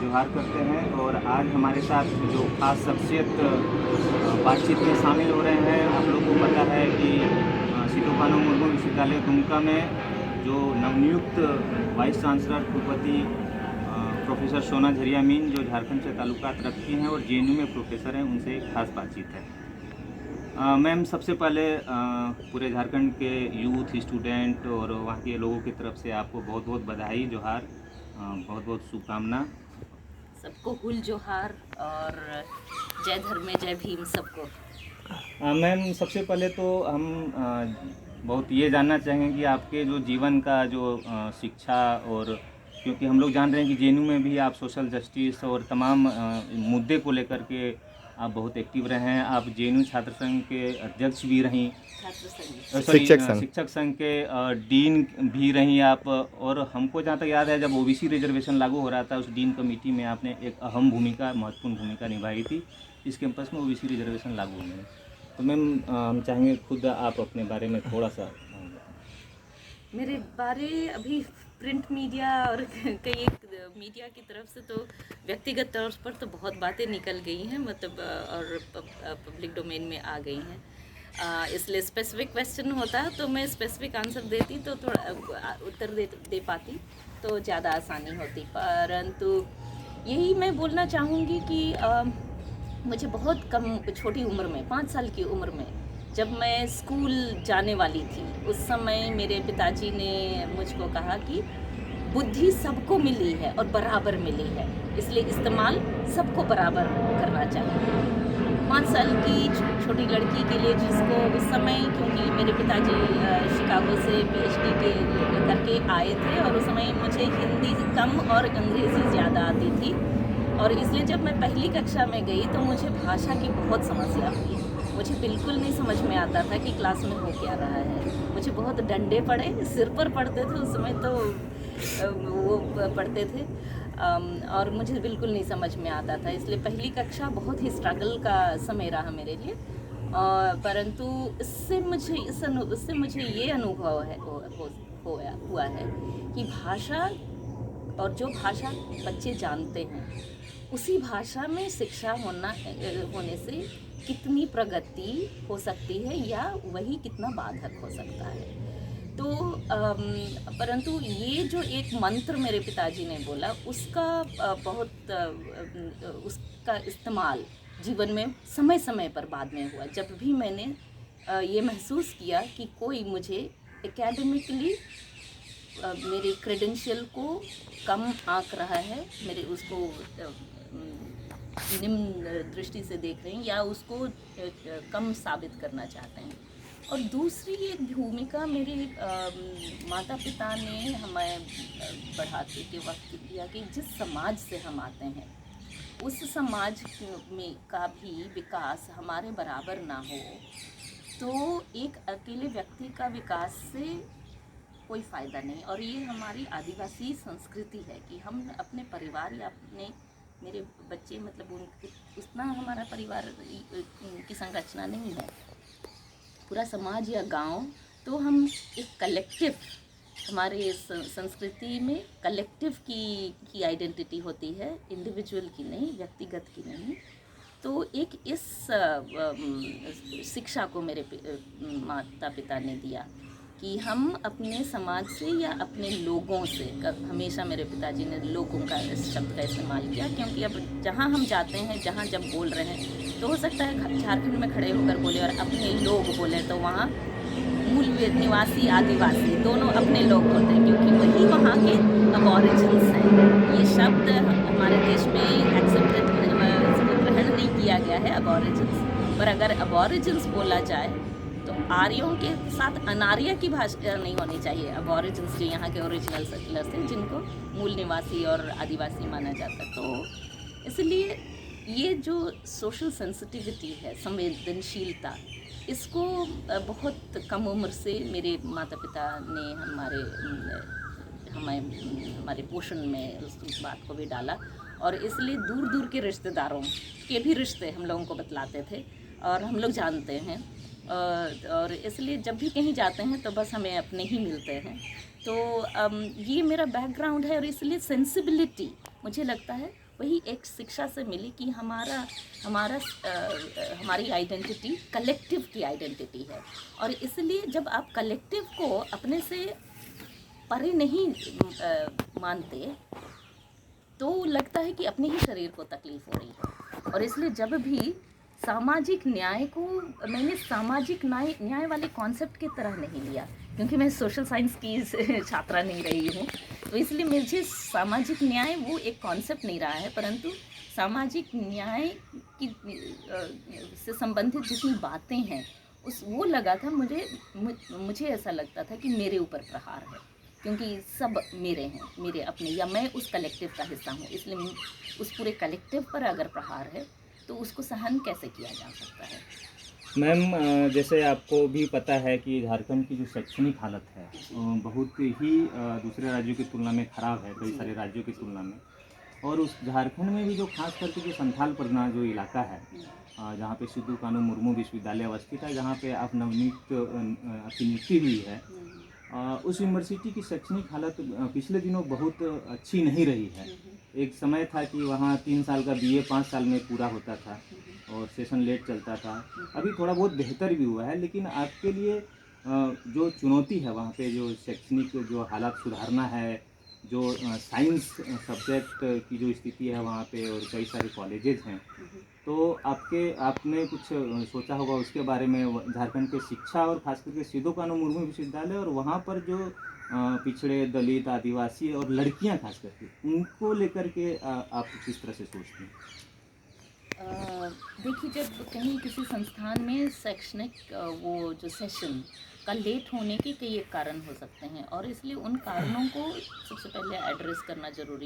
जोहार करते हैं और आज हमारे साथ जो खास शख्सियत बातचीत में शामिल हो रहे हैं। आप लोगों को पता है कि सिधू कान्हू मुर्मू विश्वविद्यालय दुमका में जो नवनियुक्त वाइस चांसलर कुलपति प्रोफेसर सोना झरिया मीन जो झारखंड से ताल्लुकात रखती हैं और जेएनयू में प्रोफेसर हैं, उनसे एक खास बातचीत है। मैम, सबसे पहले पूरे झारखंड के यूथ, स्टूडेंट और वहाँ के लोगों की तरफ से आपको बहुत बहुत बधाई, जोहार, बहुत बहुत शुभकामना। सबको हुल जोहार और जय धर्म में जय भीम सबको। मैम, सबसे पहले तो हम बहुत ये जानना चाहेंगे कि आपके जो जीवन का जो शिक्षा और क्योंकि हम लोग जान रहे हैं कि जेएनयू में भी आप सोशल जस्टिस और तमाम मुद्दे को लेकर के आप बहुत एक्टिव रहे हैं। आप जेएनयू छात्र संघ के अध्यक्ष भी रहीं, शिक्षक संघ के डीन भी रहीं आप। और हमको जहाँ तक याद है, जब ओबीसी रिजर्वेशन लागू हो रहा था, उस डीन कमेटी में आपने एक अहम भूमिका, महत्वपूर्ण भूमिका निभाई थी इस कैंपस में ओबीसी रिजर्वेशन लागू होने में। तो मैम, हम चाहेंगे खुद आप अपने बारे में थोड़ा सा। मेरे बारे अभी प्रिंट मीडिया और कई मीडिया की तरफ से तो व्यक्तिगत तौर पर तो बहुत बातें निकल गई हैं, मतलब और पब्लिक डोमेन में आ गई हैं। इसलिए स्पेसिफिक क्वेश्चन होता तो मैं स्पेसिफिक आंसर देती तो थोड़ा उत्तर दे पाती तो ज़्यादा आसानी होती। परंतु यही मैं बोलना चाहूँगी कि मुझे बहुत कम छोटी उम्र में, 5 साल की उम्र में, जब मैं स्कूल जाने वाली थी, उस समय मेरे पिताजी ने मुझको कहा कि बुद्धि सबको मिली है और बराबर मिली है, इसलिए इस्तेमाल सबको बराबर करना चाहिए। 5 साल की छोटी लड़की के लिए, जिसको उस समय, क्योंकि मेरे पिताजी शिकागो से पीएचडी करके आए थे और उस समय मुझे हिंदी कम और अंग्रेज़ी ज़्यादा आती थी, और इसलिए जब मैं पहली कक्षा में गई तो मुझे भाषा की बहुत समस्या हुई। मुझे बिल्कुल नहीं समझ में आता था कि क्लास में हो क्या रहा है। मुझे बहुत डंडे पड़े, सिर पर पड़ते थे उस समय, तो वो पढ़ते थे, और मुझे बिल्कुल नहीं समझ में आता था। इसलिए पहली कक्षा बहुत ही स्ट्रगल का समय रहा मेरे लिए। परंतु इससे मुझे ये अनुभव हुआ है कि भाषा, और जो भाषा बच्चे जानते हैं, उसी भाषा में शिक्षा होने से कितनी प्रगति हो सकती है या वही कितना बाधक हो सकता है। तो परंतु ये जो एक मंत्र मेरे पिताजी ने बोला, उसका उसका इस्तेमाल जीवन में समय समय पर बाद में हुआ। जब भी मैंने ये महसूस किया कि कोई मुझे एकेडमिकली मेरे क्रेडेंशियल को कम आंक रहा है, मेरे उसको निम्न दृष्टि से देख रहे हैं या उसको कम साबित करना चाहते हैं। और दूसरी एक भूमिका मेरे माता पिता ने हमें बढ़ाते के वक्त दिया कि जिस समाज से हम आते हैं, उस समाज में का भी विकास हमारे बराबर ना हो, तो एक अकेले व्यक्ति का विकास से कोई फ़ायदा नहीं। और ये हमारी आदिवासी संस्कृति है कि हम अपने परिवार या मेरे बच्चे, मतलब उतना हमारा परिवार की संरचना नहीं है, पूरा समाज या गांव, तो हम एक कलेक्टिव, हमारे संस्कृति में कलेक्टिव की आइडेंटिटी होती है, इंडिविजुअल की नहीं, व्यक्तिगत की नहीं। तो एक इस शिक्षा को मेरे माता पिता ने दिया कि हम अपने समाज से या अपने लोगों से, हमेशा मेरे पिताजी ने लोगों का इस शब्द का इस्तेमाल किया, क्योंकि अब जहाँ हम जाते हैं, जहाँ जब बोल रहे हैं, तो हो सकता है झारखंड में खड़े होकर बोले और अपने लोग बोले, तो वहाँ मूल निवासी आदिवासी दोनों अपने लोग होते हैं, क्योंकि वही वहाँ के अबॉरिजिन्स हैं। ये शब्द हमारे देश में एक्सेप्टेड, ग्रहण नहीं किया गया है अबॉरिजिन्स, पर अगर अबॉरिजिन्स बोला जाए तो आर्यों के साथ अनार्य की भाषा नहीं होनी चाहिए। अबॉरिजिन्स जो यहाँ के ओरिजिनल सेटलर्स हैं, जिनको मूल निवासी और आदिवासी माना जाता है। तो इसलिए ये जो सोशल सेंसिटिविटी है, संवेदनशीलता, इसको बहुत कम उम्र से मेरे माता पिता ने हमारे पोषण में उस बात को भी डाला, और इसलिए दूर दूर के रिश्तेदारों के भी रिश्ते हम लोगों को बतलाते थे और हम लोग जानते हैं। और इसलिए जब भी कहीं जाते हैं तो बस हमें अपने ही मिलते हैं। तो ये मेरा बैकग्राउंड है और इसलिए सेंसिबिलिटी मुझे लगता है वही एक शिक्षा से मिली कि हमारी आइडेंटिटी कलेक्टिव की आइडेंटिटी है। और इसलिए जब आप कलेक्टिव को अपने से परे नहीं मानते, तो लगता है कि अपने ही शरीर को तकलीफ हो रही है। और इसलिए जब भी सामाजिक न्याय को मैंने सामाजिक न्याय वाले कॉन्सेप्ट की तरह नहीं लिया, क्योंकि मैं सोशल साइंस की छात्रा नहीं रही हूँ, तो इसलिए मुझे सामाजिक न्याय वो एक कॉन्सेप्ट नहीं रहा है, परंतु सामाजिक न्याय की से संबंधित जितनी बातें हैं वो लगा था मुझे ऐसा लगता था कि मेरे ऊपर प्रहार है, क्योंकि सब मेरे हैं, मेरे अपने, या मैं उस कलेक्टिव का हिस्सा हूँ। इसलिए उस पूरे कलेक्टिव पर अगर प्रहार है तो उसको सहन कैसे किया जा सकता है। मैम, जैसे आपको भी पता है कि झारखंड की जो शैक्षणिक हालत है बहुत ही दूसरे राज्यों की तुलना में ख़राब है, कई सारे राज्यों की तुलना में। और उस झारखंड में भी जो खास करके जो संथाल परगना जो इलाका है, जहाँ पे सिद्धू कानू मुर्मू विश्वविद्यालय अवस्थित है, जहाँ पे आप नवनीत आपकी नियुक्ति हुई है, उस यूनिवर्सिटी की शैक्षणिक हालत पिछले दिनों बहुत अच्छी नहीं रही है। एक समय था कि वहाँ 3 साल का बीए 5 साल में पूरा होता था और सेशन लेट चलता था। अभी थोड़ा बहुत बेहतर भी हुआ है, लेकिन आपके लिए जो चुनौती है वहाँ पे, जो शैक्षणिक जो हालात सुधारना है, जो साइंस सब्जेक्ट की जो स्थिति है वहाँ पे, और कई सारे कॉलेजेस हैं, तो आपने कुछ सोचा होगा उसके बारे में, झारखंड के शिक्षा और खास करके सिद्धू कानू मुर्मू विश्वविद्यालय और वहाँ पर जो पिछड़े, दलित, आदिवासी और लड़कियाँ खास करके, उनको लेकर के आप किस तरह से सोचते हैं? देखिए, जब कहीं किसी संस्थान में शैक्षणिक वो जो सेशन का लेट होने के कई एक कारण हो सकते हैं, और इसलिए उन कारणों को सबसे पहले एड्रेस करना ज़रूरी है।